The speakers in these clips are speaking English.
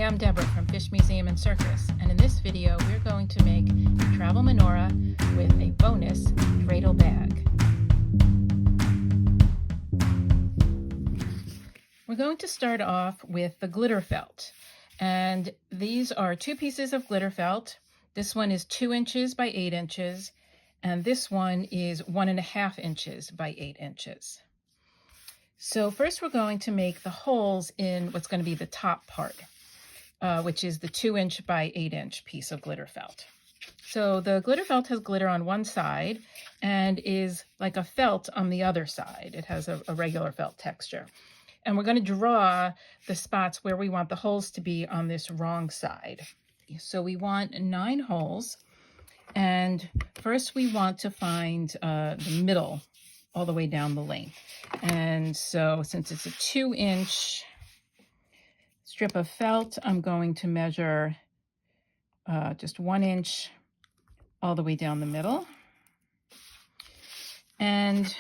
I'm Deborah from Fish Museum and Circus, and in this video we're going to make a travel menorah with a bonus dreidel bag. We're going to start off with the glitter felt, and these are 2 pieces of glitter felt. This one is 2 inches by 8 inches, and this one is 1.5 inches by 8 inches. So first we're going to make the holes in what's going to be the top part, which is the 2 inch by 8 inch piece of glitter felt. So the glitter felt has glitter on one side and is like a felt on the other side. It has a regular felt texture. And we're going to draw the spots where we want the holes to be on this wrong side. So we want 9 holes. And first we want to find the middle all the way down the length. And so since it's a 2 inch strip of felt, I'm going to measure just 1 inch all the way down the middle. And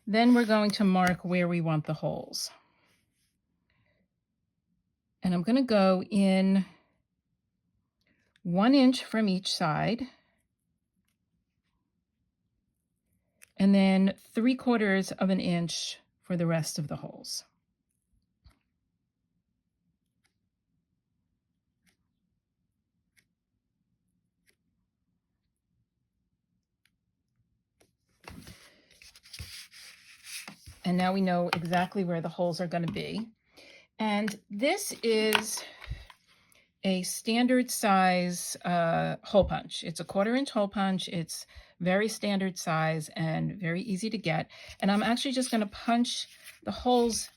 then we're going to mark where we want the holes. And I'm going to go in 1 inch from each side, and then 3/4 of an inch for the rest of the holes. And now we know exactly where the holes are going to be. And this is a standard size hole punch. It's a 1/4 inch hole punch. It's very standard size and very easy to get. And I'm actually just going to punch the holes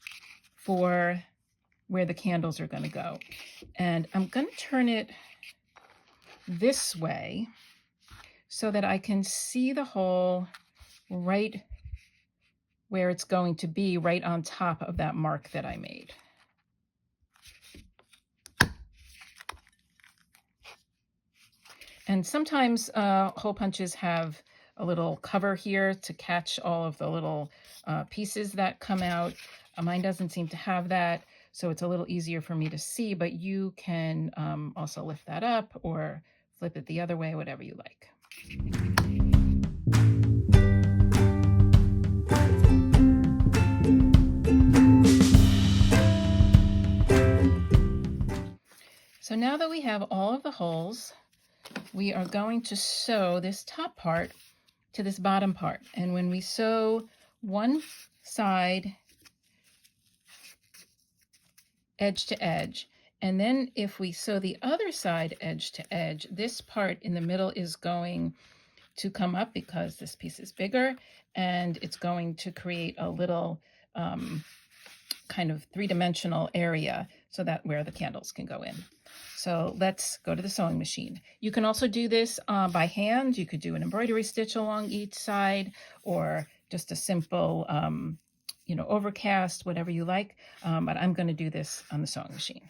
for where the candles are going to go. And I'm going to turn it this way so that I can see the hole right where it's going to be, right on top of that mark that I made. And sometimes hole punches have a little cover here to catch all of the little pieces that come out. Mine doesn't seem to have that, so it's a little easier for me to see, but you can also lift that up or flip it the other way, whatever you like. So now that we have all of the holes, we are going to sew this top part to this bottom part. And when we sew one side edge to edge, and then if we sew the other side edge to edge, this part in the middle is going to come up because this piece is bigger, and it's going to create a little kind of 3-dimensional area so that where the candles can go in. So let's go to the sewing machine. You can also do this by hand. You could do an embroidery stitch along each side, or just a simple, overcast, whatever you like. But I'm going to do this on the sewing machine.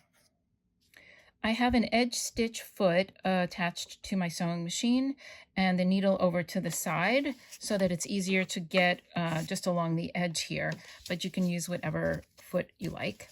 I have an edge stitch foot attached to my sewing machine and the needle over to the side so that it's easier to get just along the edge here, but you can use whatever foot you like.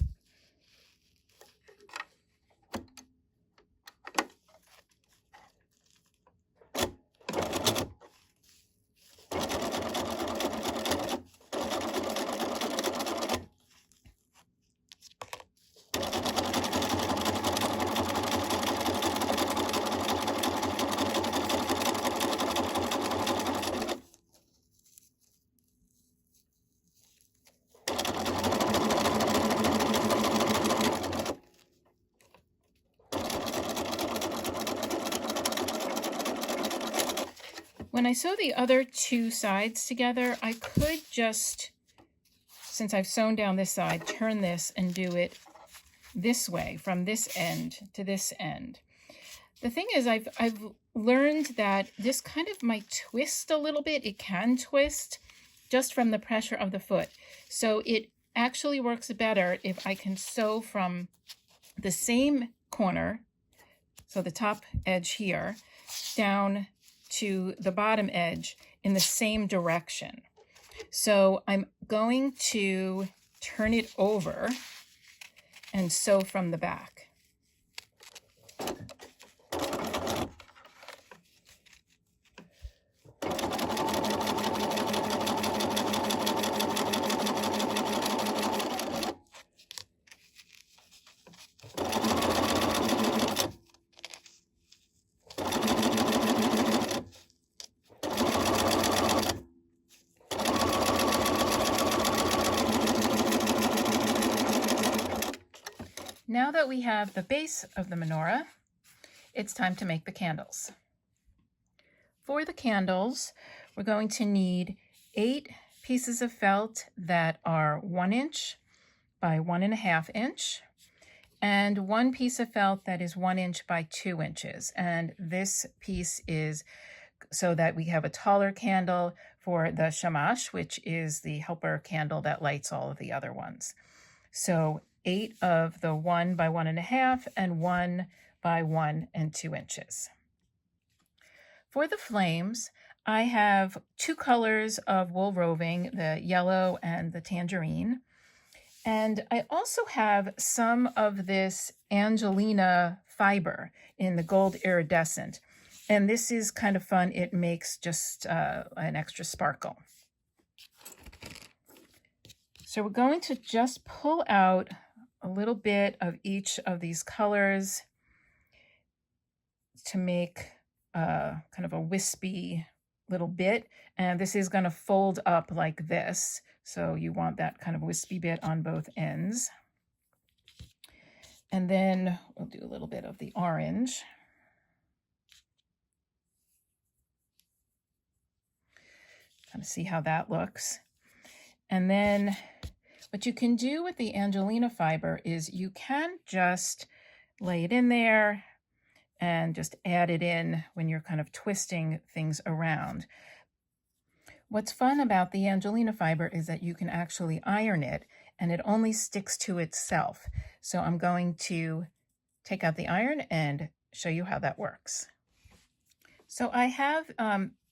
When I sew the other 2 sides together, I could just, since I've sewn down this side, turn this and do it this way, from this end to this end. The thing is, I've learned that this kind of might twist a little bit. It can twist just from the pressure of the foot. So it actually works better if I can sew from the same corner, so the top edge here, down to the bottom edge in the same direction. So I'm going to turn it over and sew from the back. now that we have the base of the menorah, it's time to make the candles. For the candles, we're going to need 8 pieces of felt that are 1 inch by 1.5 inch, and 1 piece of felt that is 1 inch by 2 inches. And this piece is so that we have a taller candle for the shamash, which is the helper candle that lights all of the other ones. So 8 of the 1 by 1.5 and 1 by 1 and 2 inches. For the flames, I have 2 colors of wool roving, the yellow and the tangerine. And I also have some of this Angelina fiber in the gold iridescent. And this is kind of fun. It makes just an extra sparkle. So we're going to just pull out a little bit of each of these colors to make kind of a wispy little bit. And this is going to fold up like this. So you want that kind of wispy bit on both ends. And then we'll do a little bit of the orange. Kind of see how that looks. And then what you can do with the Angelina fiber is you can just lay it in there and just add it in when you're kind of twisting things around. What's fun about the Angelina fiber is that you can actually iron it and it only sticks to itself. So I'm going to take out the iron and show you how that works. So I have,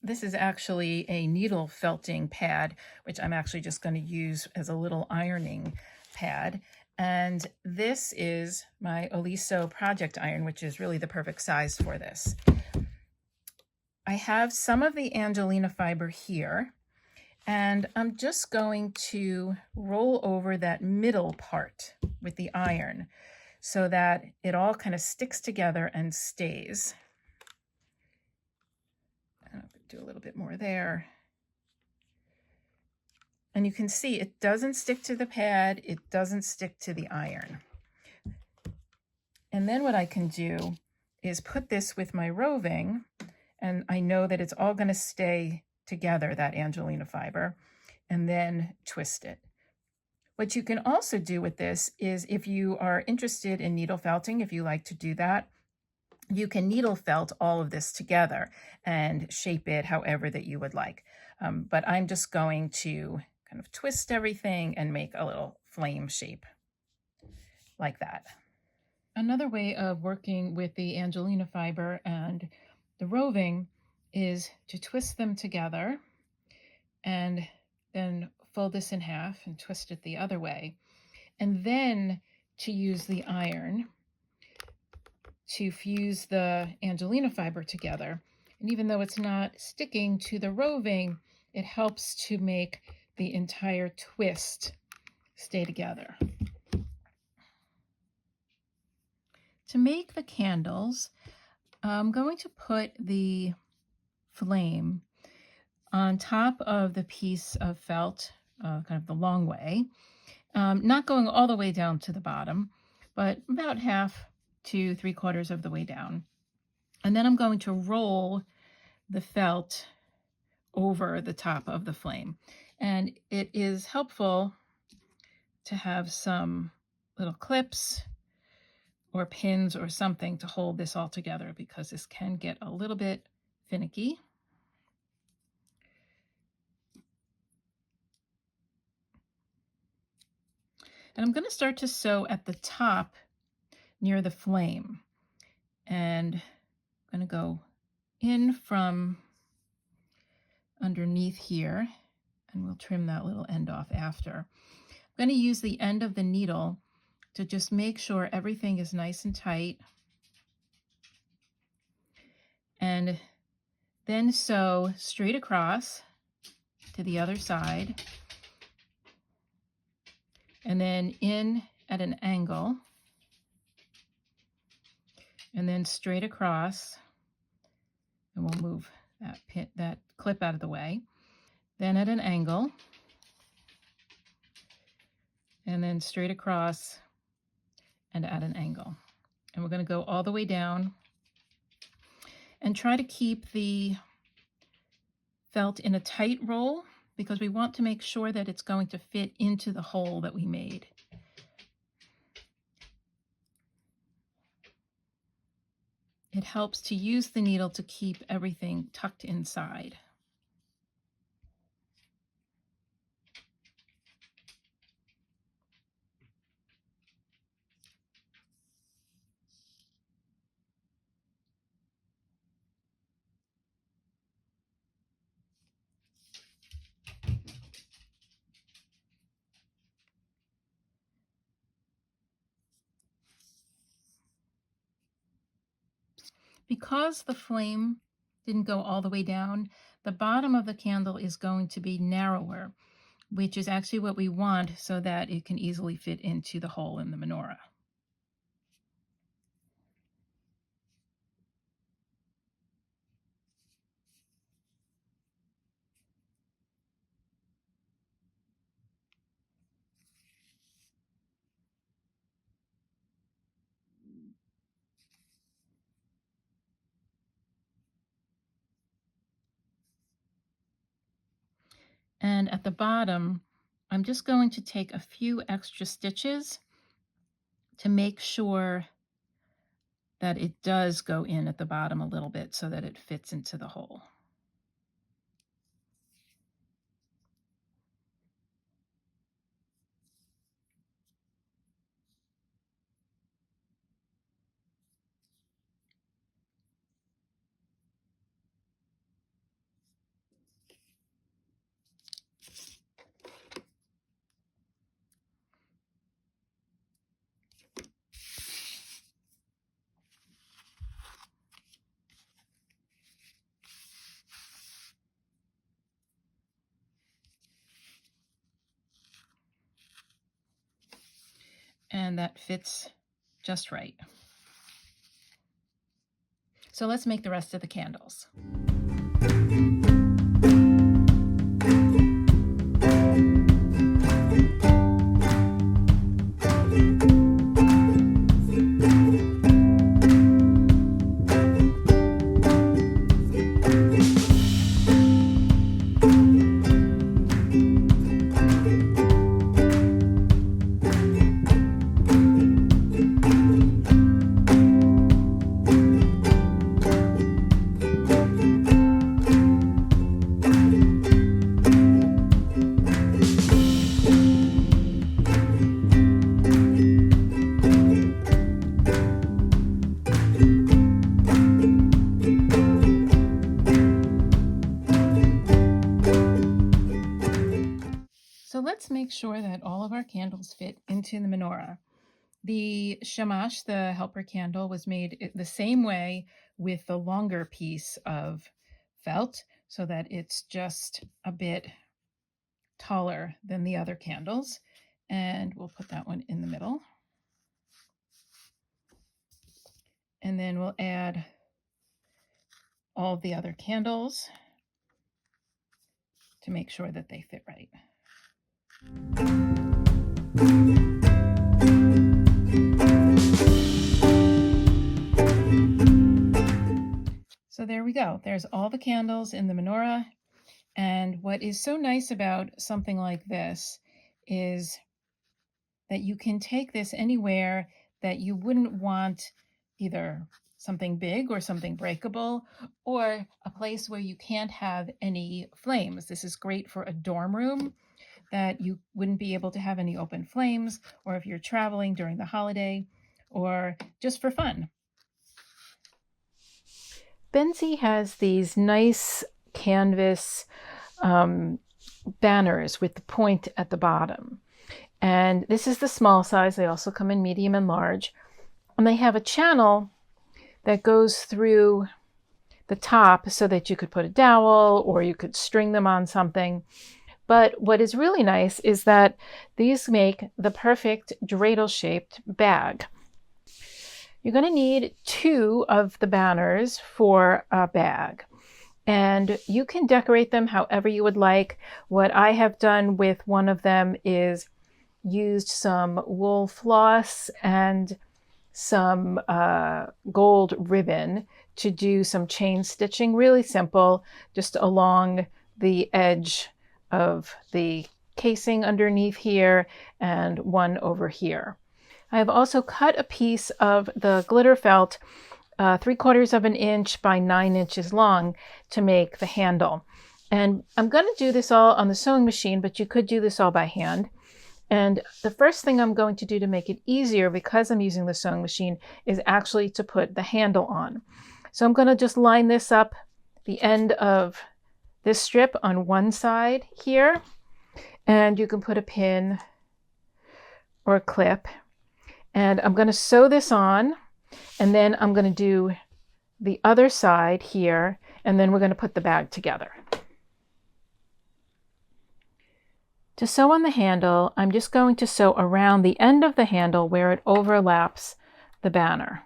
this is actually a needle felting pad, which I'm actually just going to use as a little ironing pad. And this is my Oliso project iron, which is really the perfect size for this. I have some of the Angelina fiber here, and I'm just going to roll over that middle part with the iron so that it all kind of sticks together and stays. I'll do a little bit more there. And you can see it doesn't stick to the pad, it doesn't stick to the iron. And then what I can do is put this with my roving, and I know that it's all going to stay together, that Angelina fiber, and then twist it. What you can also do with this is, if you are interested in needle felting, if you like to do that, you can needle felt all of this together and shape it however that you would like. But I'm just going to kind of twist everything and make a little flame shape like that. Another way of working with the Angelina fiber and the roving is to twist them together and then fold this in half and twist it the other way. And then to use the iron to fuse the Angelina fiber together. And even though it's not sticking to the roving, it helps to make the entire twist stay together. To make the candles, I'm going to put the flame on top of the piece of felt, kind of the long way, not going all the way down to the bottom, but about half to 3/4 of the way down. And then I'm going to roll the felt over the top of the flame. And it is helpful to have some little clips or pins or something to hold this all together, because this can get a little bit finicky. And I'm going to start to sew at the top near the flame. And I'm going to go in from underneath here, and we'll trim that little end off after. I'm going to use the end of the needle to just make sure everything is nice and tight. And then sew straight across to the other side, and then in at an angle, and then straight across, and we'll move that clip out of the way, then at an angle, and then straight across and at an angle. And we're going to go all the way down and try to keep the felt in a tight roll because we want to make sure that it's going to fit into the hole that we made. It helps to use the needle to keep everything tucked inside. Because the flame didn't go all the way down, the bottom of the candle is going to be narrower, which is actually what we want so that it can easily fit into the hole in the menorah. And at the bottom, I'm just going to take a few extra stitches to make sure that it does go in at the bottom a little bit so that it fits into the hole. And that fits just right. So let's make the rest of the candles. So let's make sure that all of our candles fit into the menorah. The shamash, the helper candle, was made the same way with the longer piece of felt so that it's just a bit taller than the other candles. And we'll put that one in the middle. And then we'll add all of the other candles to make sure that they fit right. So there we go. There's all the candles in the menorah. And what is so nice about something like this is that you can take this anywhere that you wouldn't want either something big or something breakable, or a place where you can't have any flames. This is great for a dorm room that you wouldn't be able to have any open flames, or if you're traveling during the holiday, or just for fun. Benzie has these nice canvas banners with the point at the bottom. And this is the small size. They also come in medium and large. And they have a channel that goes through the top so that you could put a dowel or you could string them on something. But what is really nice is that these make the perfect dreidel-shaped bag. You're going to need 2 of the banners for a bag. And you can decorate them however you would like. What I have done with one of them is used some wool floss and some gold ribbon to do some chain stitching, really simple, just along the edge of the casing underneath here and one over here. I have also cut a piece of the glitter felt 3/4 of an inch by 9 inches long to make the handle. And I'm going to do this all on the sewing machine, but you could do this all by hand. And the first thing I'm going to do to make it easier, because I'm using the sewing machine, is actually to put the handle on. So I'm going to just line this up, the end of this strip on one side here, and you can put a pin or a clip. And I'm going to sew this on, and then I'm going to do the other side here, and then we're going to put the bag together. To sew on the handle, I'm just going to sew around the end of the handle where it overlaps the banner.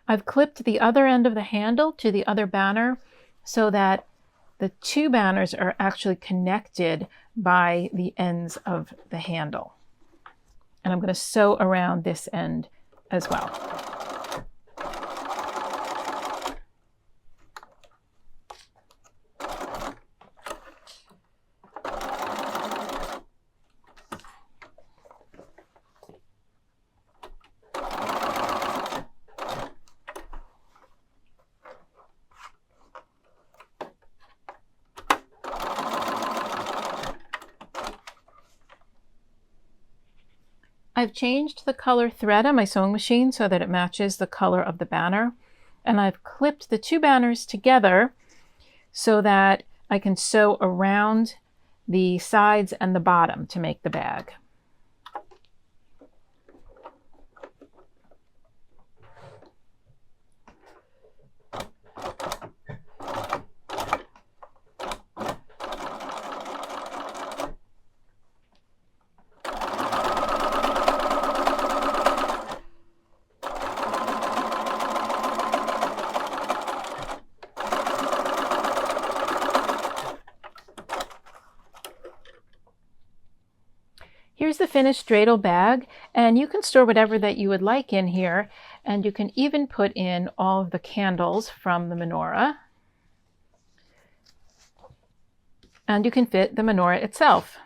I've clipped the other end of the handle to the other banner so that the two banners are actually connected by the ends of the handle. And I'm going to sew around this end as well. I've changed the color thread on my sewing machine so that it matches the color of the banner. And I've clipped the two banners together so that I can sew around the sides and the bottom to make the bag. Here's the finished dreidel bag, and you can store whatever that you would like in here, and you can even put in all of the candles from the menorah, and you can fit the menorah itself.